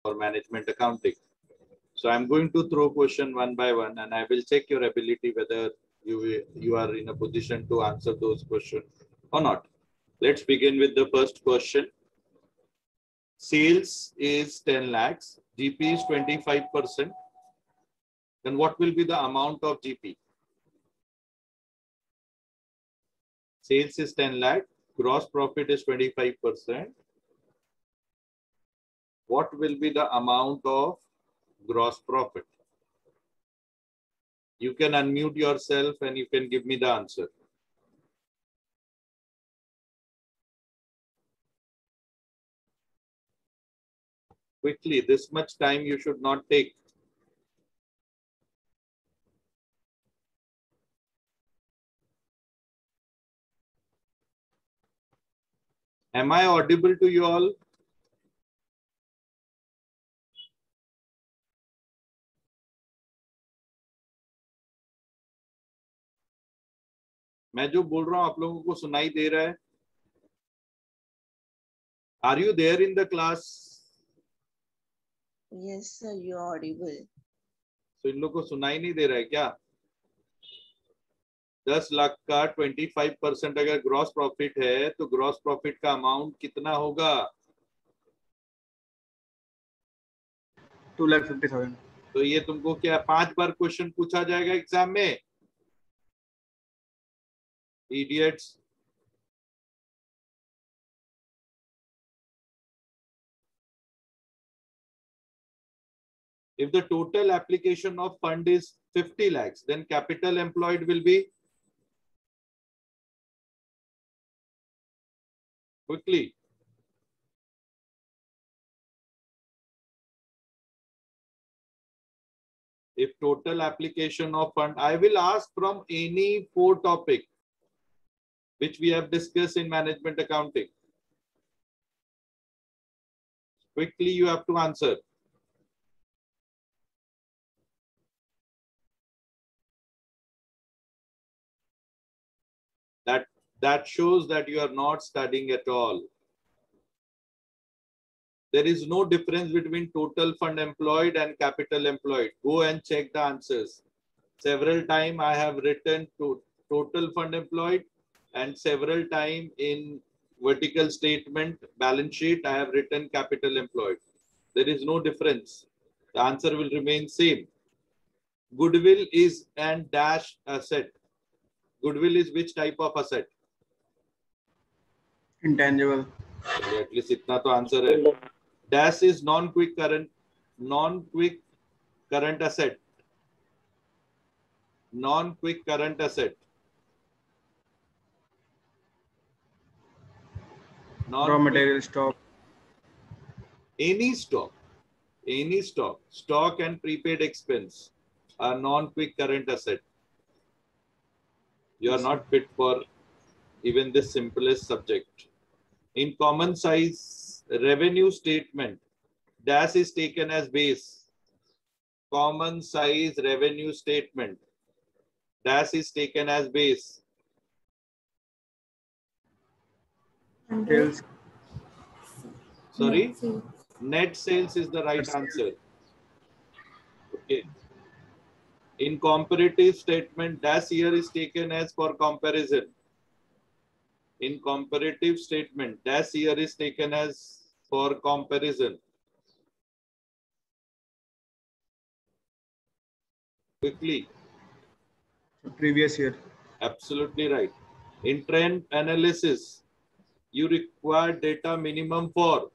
or management accounting. So I'm going to throw question one by one, and I will check your ability whether you are in a position to answer those questions or not. Let's begin with the first question. Sales is 10 lakhs, GP is 25%. Then what will be the amount of GP? Sales is 10 lakh, gross profit is 25%. What will be the amount of gross profit? You can unmute yourself and you can give me the answer. Quickly, this much time you should not take. Am I audible to you all? मैं जो बोल रहा हूं आप लोगों को सुनाई दे रहा है? Are you there in the class? Yes, sir, you are audible. So इन लोगों को सुनाई नहीं दे रहा है क्या? 10 लाख का 25% अगर ग्रॉस प्रॉफिट है तो ग्रॉस प्रॉफिट का अमाउंट कितना होगा? 2,50,000. तो ये तुमको क्या 5 बार क्वेश्चन पूछा जाएगा एग्जाम में? Idiots. If the total application of fund is 50 lakhs, then capital employed will be quickly. If total application of fund, I will ask from any 4 topic which we have discussed in management accounting. Quickly you have to answer. That shows that you are not studying at all. There is no difference between total fund employed and capital employed. Go and check the answers. Several times I have written to total fund employed, and several times in vertical statement balance sheet I have written capital employed. There is no difference. The answer will remain same. Goodwill is an dash asset. Goodwill is which type of asset? Intangible. At least इतना तो answer है. Dash is non-quick current asset. Non-quick current asset. Raw material stock. Any stock, stock and prepaid expense are non-quick current asset. You are not fit for even this simplest subject. In common size revenue statement, dash is taken as base. Common size revenue statement, dash is taken as base. Sales. Sorry? Net sales is the right answer. Okay. In comparative statement, dash here is taken as for comparison. In comparative statement, dash here is taken as for comparison. Quickly. Previous year. Absolutely right. In trend analysis, you require data minimum for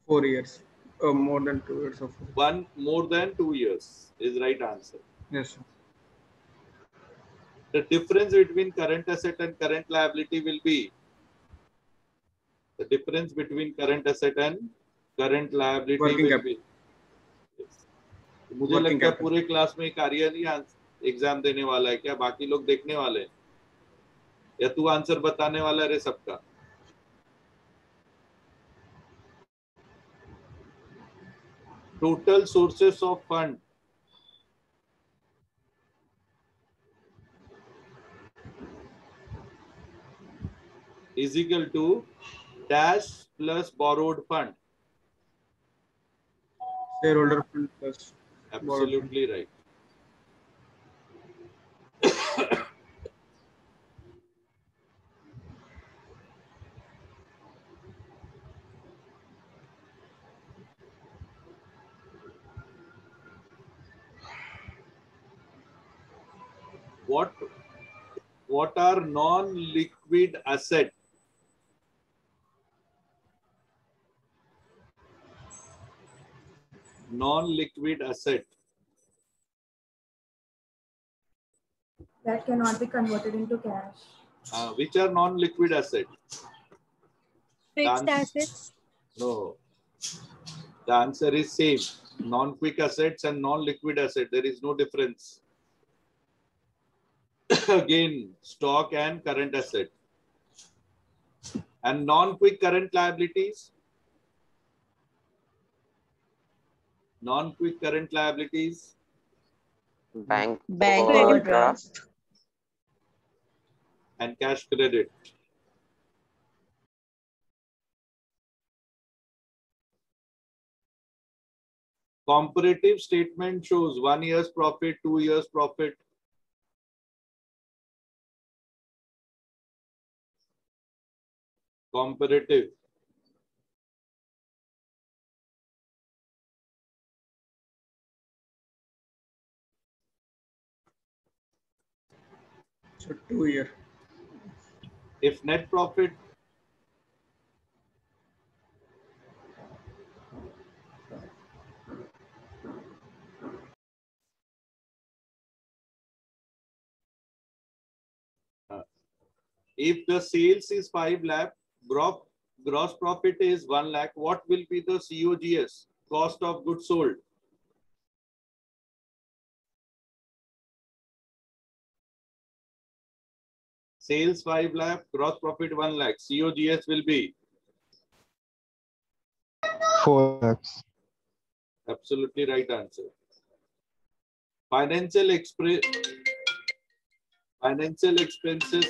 4 years. More than 2 years of. more than 2 years is right answer. Yes, sir. The difference between current asset and current liability will be the difference between current asset and current liability Working will capital. be. Yes. मुझे लगता है पूरे class में एक आर्या नहीं exam देने वाला है क्या? बाकी लोग देखने वाले हैं या तू आंसर बताने वाला है सबका? Total sources of fund is equal to dash plus borrowed fund. Shareholder fund plus borrowed fund. Absolutely right. What are non-liquid asset? Non-liquid asset. That cannot be converted into cash. Which are non-liquid asset? Fixed Ans- assets. No. The answer is same. Non-quick assets and non-liquid asset. There is no difference. Again, stock and current asset. And non-quick current liabilities. Non-quick current liabilities. Bank Bank Credit. overdraft. And cash credit. Comparative statement shows 1 year's profit, 2 years profit. Comparative. So 2 year. If net profit, if the sales is 5 lakh, gross profit is 1 lakh, what will be the COGS, cost of goods sold? Sales 5 lakh, gross profit 1 lakh, COGS will be? 4 lakhs. Absolutely right answer. Financial expenses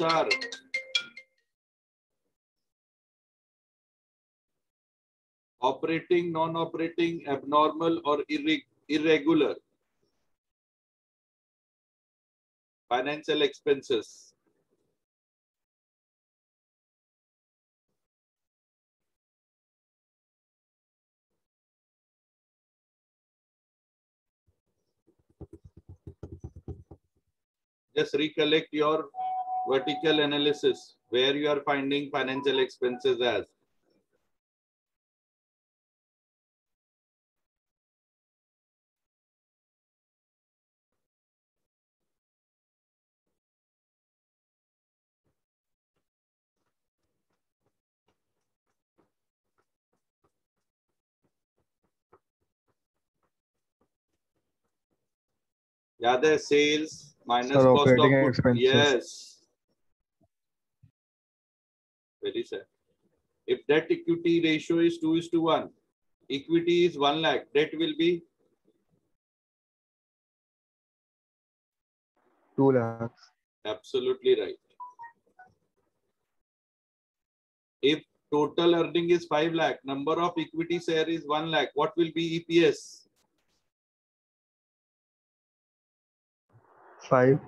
are operating, non-operating, abnormal or irregular. Financial expenses. Just recollect your vertical analysis where you are finding financial expenses as. Yeah, the sales minus Sir, cost of operating goods. expenses. Yes. Very sad. If debt equity ratio is 2:1, equity is 1 lakh, debt will be 2 lakhs. absolutely right. If total earning is 5 lakh, number of equity share is 1 lakh, what will be EPS? 5.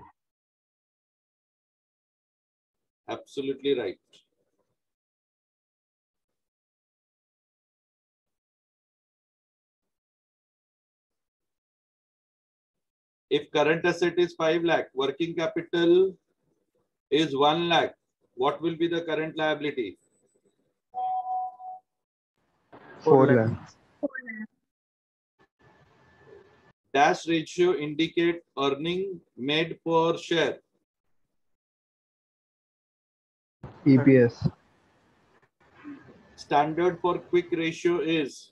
Absolutely right. If current asset is 5 lakh, working capital is 1 lakh, what will be the current liability? 4 lakh. lakhs. Dash ratio indicate earning made per share. EPS. Standard for quick ratio is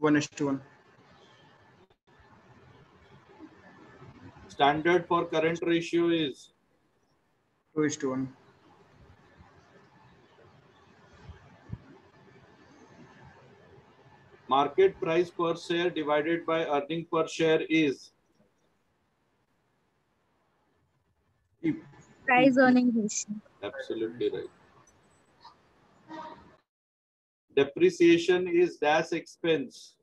1:1. standard for current ratio is 2:1. market price per share divided by earning per share is Price earning ratio. absolutely right. Depreciation is dash expense.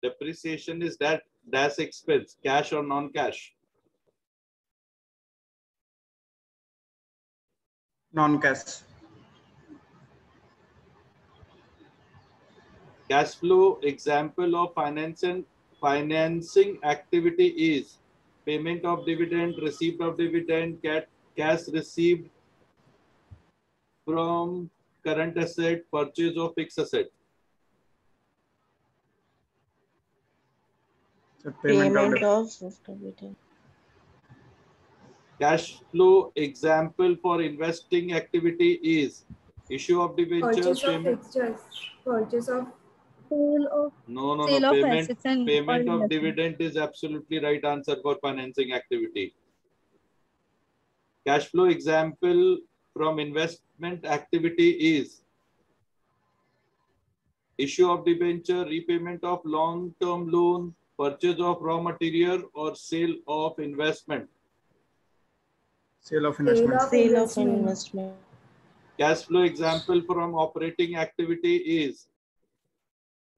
Depreciation is that dash expense, cash or non-cash. Non-cash. Cash flow example of financing activity is payment of dividend, receipt of dividend, cash received from current asset, purchase of fixed asset. So payment of dividend. Cash flow example for investing activity is issue of debenture, Purchase of payment. fixtures. Purchase of Sale of No. sale of Payment assets and payment or of investment. dividend is absolutely right answer for financing activity. Cash flow example from investment activity is issue of debenture, repayment of long-term loan, purchase of raw material, or sale of investment. sale of sale investment. of Sale of investment. investment. Cash flow example from operating activity is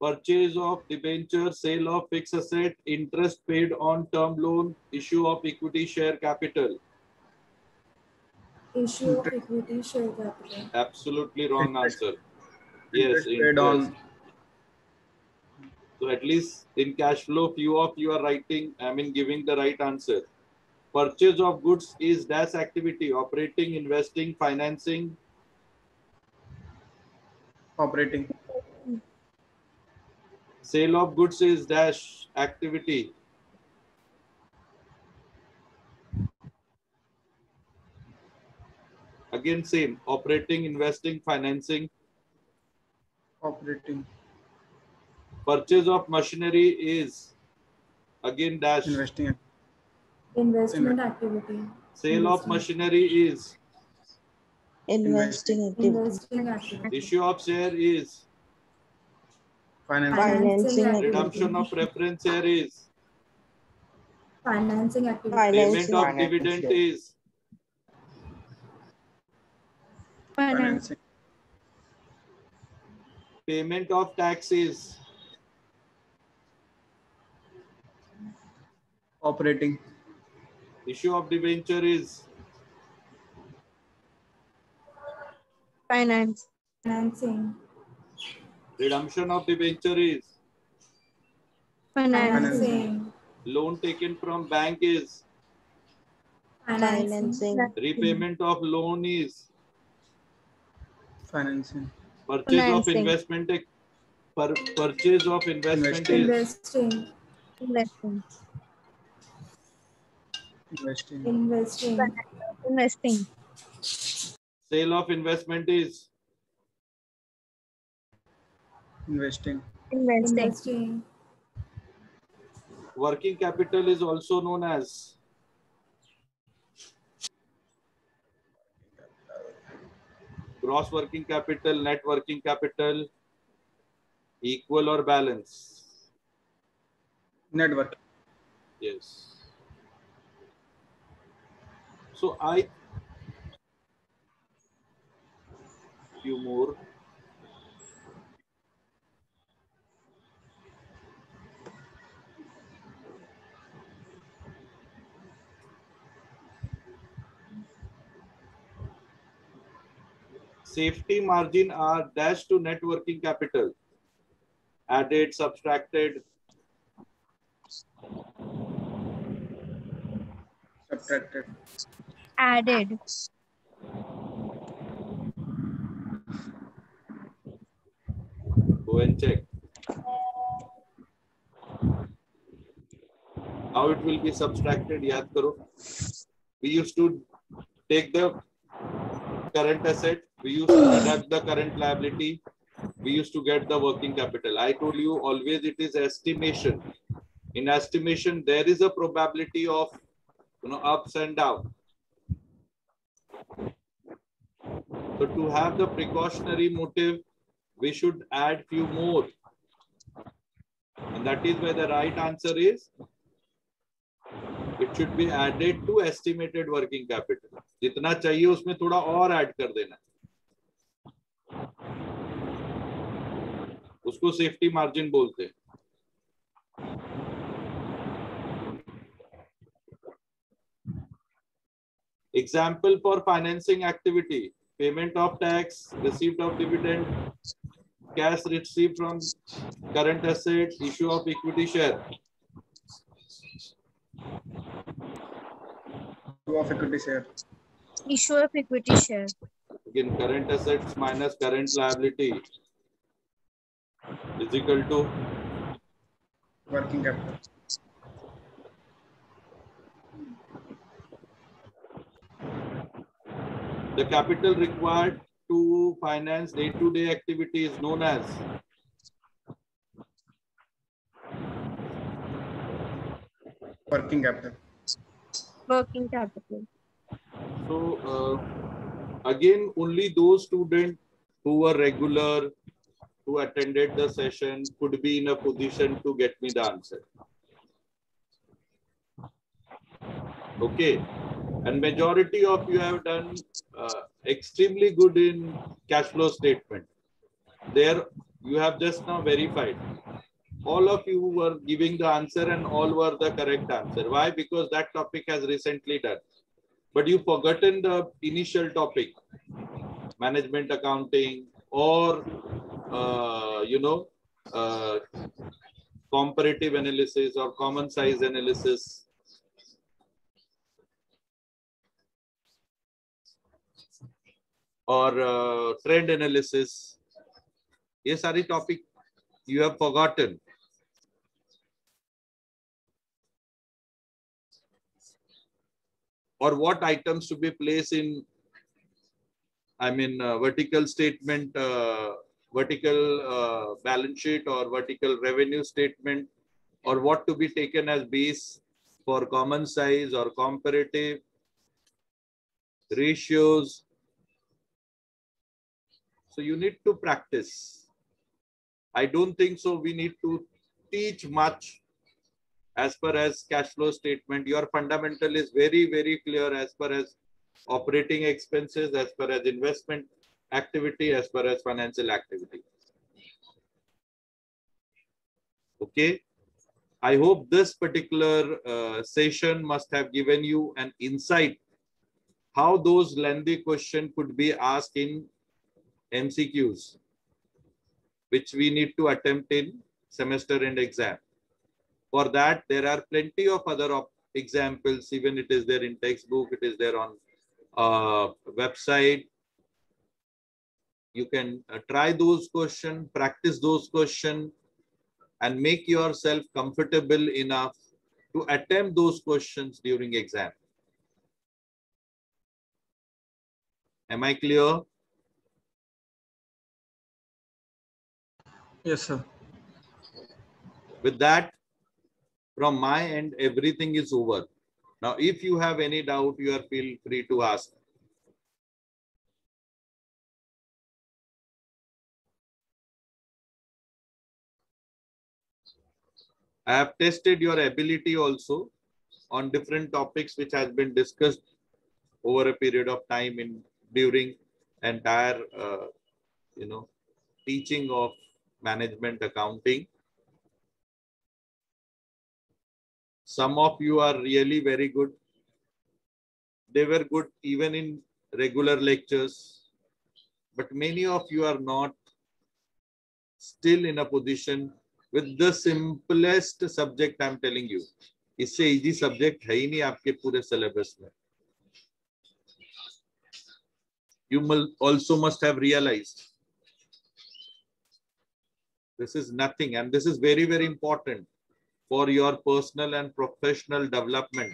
purchase of debenture, sale of fixed asset, interest paid on term loan, issue of equity share capital. Issue of equity share capital. Absolutely wrong Interest. answer. Yes, Interest paid interest. on. So at least in cash flow, few of you are giving the right answer. Purchase of goods is dash activity, operating, investing, financing. Operating. Sale of goods is dash activity. Again, same, operating, investing, financing. Operating. Purchase of machinery is again dash. Investing. Investment activity. Sale of Investing. machinery is. Investing activity. Investing activity. Issue of share is. Financing. Financing activity. Redemption of preference share is. Financing activity. Payment of Financing. dividend is. Finance. Financing. Payment of tax is. Operating. Issue of debenture is. Finance. Financing. Redemption of debenture is. Finance. Financing. Loan taken from bank is. Financing. Repayment of loan is. Financing. Purchase of Financing. investment. Purchase of investment is. Investing. Investing. Investing. Investing. Investing. Sale of investment is. Investing. Investing. Investing. Working capital is also known as. Gross working capital, net working capital, equal or balance. Network. Yes. So few more. Safety margin are dash to net working capital. Added, subtracted. Subtracted. Added. Go and check. How it will be subtracted, yaad karo. We used to take the current asset, we used to deduct the current liability, we used to get the working capital. I told you always it is estimation. In estimation, there is a probability of ups and downs. So to have the precautionary motive, we should add few more. And that is where the right answer is, it should be added to estimated working capital. जितना चाहिए उसमें थोड़ा और add कर देना, उसको safety margin बोलते हैं. Example for financing activity: payment of tax, receipt of dividend, cash received from current asset, issue of equity share. Issue of equity share. Issue of equity share. Again, current assets minus current liability is equal to Working capital. the capital required to finance day-to-day activity is known as Working capital. Working capital. so. Again, only those students who were regular, who attended the session, could be in a position to get me the answer. Okay, and majority of you have done extremely good in cash flow statement. There you have just now verified. All of you were giving the answer and all were the correct answer. Why? Because that topic has recently done. But you've forgotten the initial topic, management accounting, or comparative analysis or common size analysis. Or trend analysis. ये सारी topic you have forgotten. Or what items to be placed in, vertical statement, vertical balance sheet or vertical revenue statement, or what to be taken as base for common size or comparative ratios. So you need to practice. I don't think so we need to teach much as far as cash flow statement. Your fundamental is very, very clear as far as operating expenses, as far as investment activity, as far as financial activity. Okay. I hope this particular session must have given you an insight how those lengthy questions could be asked in MCQs, which we need to attempt in semester end exam. For that, there are plenty of other examples. Even it is there in textbook, it is there on website. You can try those questions, practice those questions, and make yourself comfortable enough to attempt those questions during exam. Am I clear? Yes, sir. With that, from my end, everything is over. Now, if you have any doubt, you are feel free to ask. I have tested your ability also on different topics which has been discussed over a period of time during entire teaching of management accounting. Some of you are really very good. They were good even in regular lectures, but many of you are not still in a position with the simplest subject. I'm telling you, इससे easy subject है ही नहीं आपके पूरे syllabus में. You also must have realized this is nothing, and this is very, very important for your personal and professional development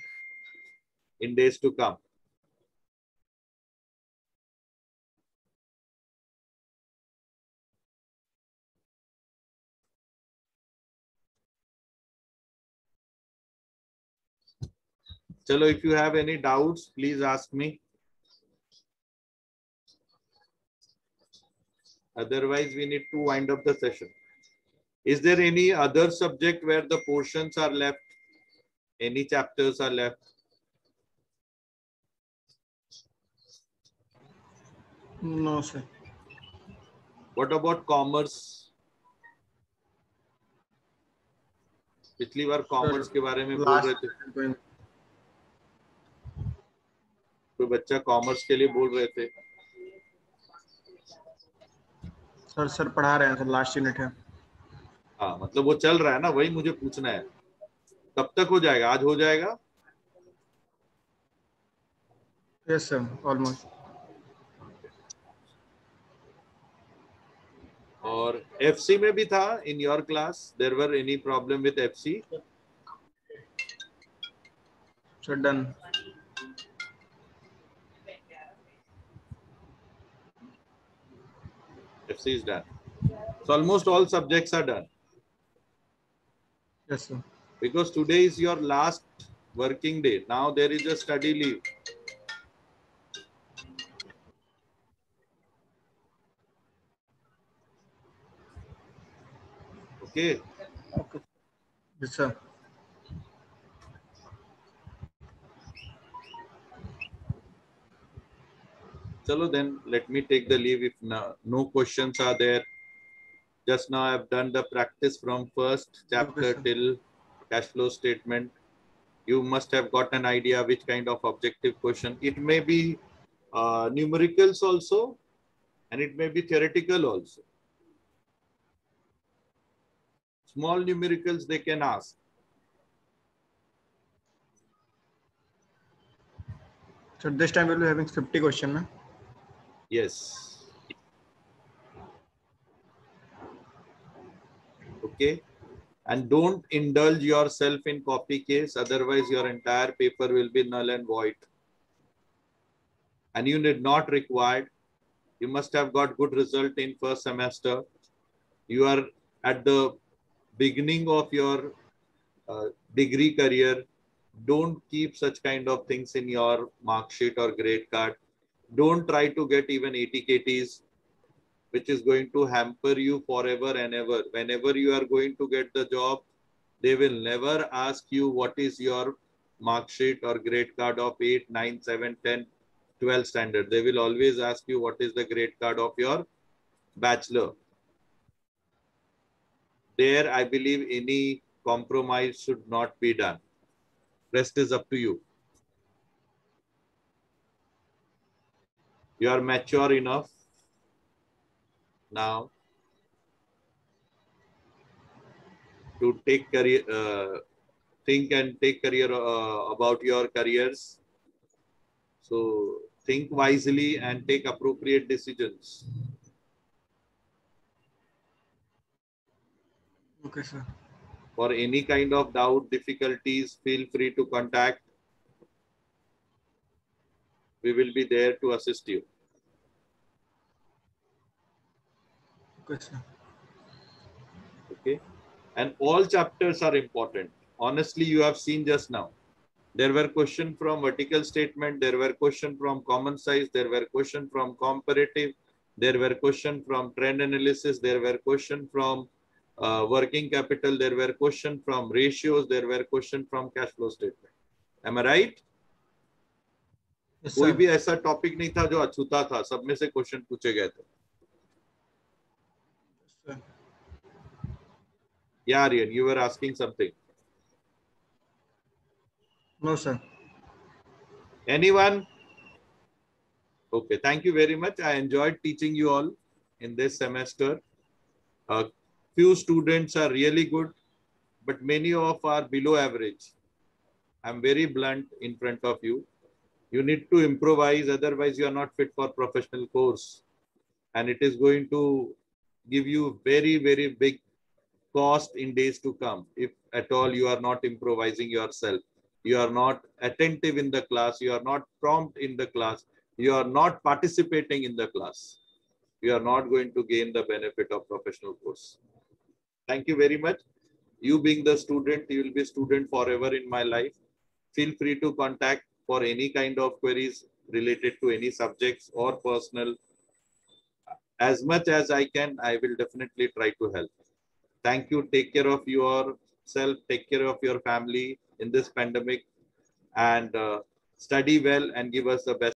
in days to come. Chalo, if you have any doubts, please ask me. Otherwise, we need to wind up the session. Is there any other subject where the portions are left? Any chapters are left? No, sir. What about commerce? पिछली बार commerce के बारे में बोल रहे थे, कोई बच्चा commerce के लिए बोल रहे थे. सर पढ़ा रहे हैं सर, लास्ट यूनिट है. हाँ, मतलब वो चल रहा है ना, वही मुझे पूछना है. कब तक हो जाएगा? आज हो जाएगा? Yes sir, almost. और एफसी में भी था in your class? There were any problem with FC? Sir done. FC is done. So almost all subjects are done. Yes sir. Because today is your last working day. Now there is a study leave. Okay. Okay. Yes sir. Chalo then, let me take the leave if no questions are there. Just now I have done the practice from first chapter till cash flow statement. You must have got an idea which kind of objective question. It may be numericals also, and it may be theoretical also. Small numericals they can ask. So this time we'll be having 50 questions, na? Yes. Okay. And don't indulge yourself in copy case, otherwise your entire paper will be null and void. And you need not required. You must have got good result in first semester. You are at the beginning of your degree career. Don't keep such kind of things in your mark sheet or grade card. Don't try to get even 80 KTs, which is going to hamper you forever and ever. Whenever you are going to get the job, they will never ask you what is your mark sheet or grade card of 8, 9, 7, 10, 12 standard. They will always ask you what is the grade card of your bachelor. There, I believe any compromise should not be done. Rest is up to you. You are mature enough now to take career, think and take career about your careers. So think wisely and take appropriate decisions. Okay, sir. For any kind of doubt, difficulties, feel free to contact. We will be there to assist you. Okay, sir. Okay. And all chapters are important. Honestly, you have seen just now. There were questions from vertical statement. There were questions from common size. There were questions from comparative. There were questions from trend analysis. There were questions from working capital. There were questions from ratios. There were questions from cash flow statement. Am I right? Yes, कोई sir. भी ऐसा topic नहीं था जो अछूता था. सब में से क्वेश्चन पूछे गए थे. Sir. Yeah, Aryan, you were asking something. No, sir. Anyone? Okay, thank you very much. I enjoyed teaching you all in this semester. Few students are really good, but many of are below average. I'm very blunt in front of you. You need to improvise, otherwise you are not fit for professional course. And it is going to give you very, very big cost in days to come. If at all you are not improvising yourself, you are not attentive in the class, you are not prompt in the class, you are not participating in the class, you are not going to gain the benefit of professional course. Thank you very much. You being the student, you will be student forever in my life. Feel free to contact for any kind of queries related to any subjects or personal. As much as I can, I will definitely try to help. Thank you. Take care of yourself. Take care of your family in this pandemic, and study well and give us the best.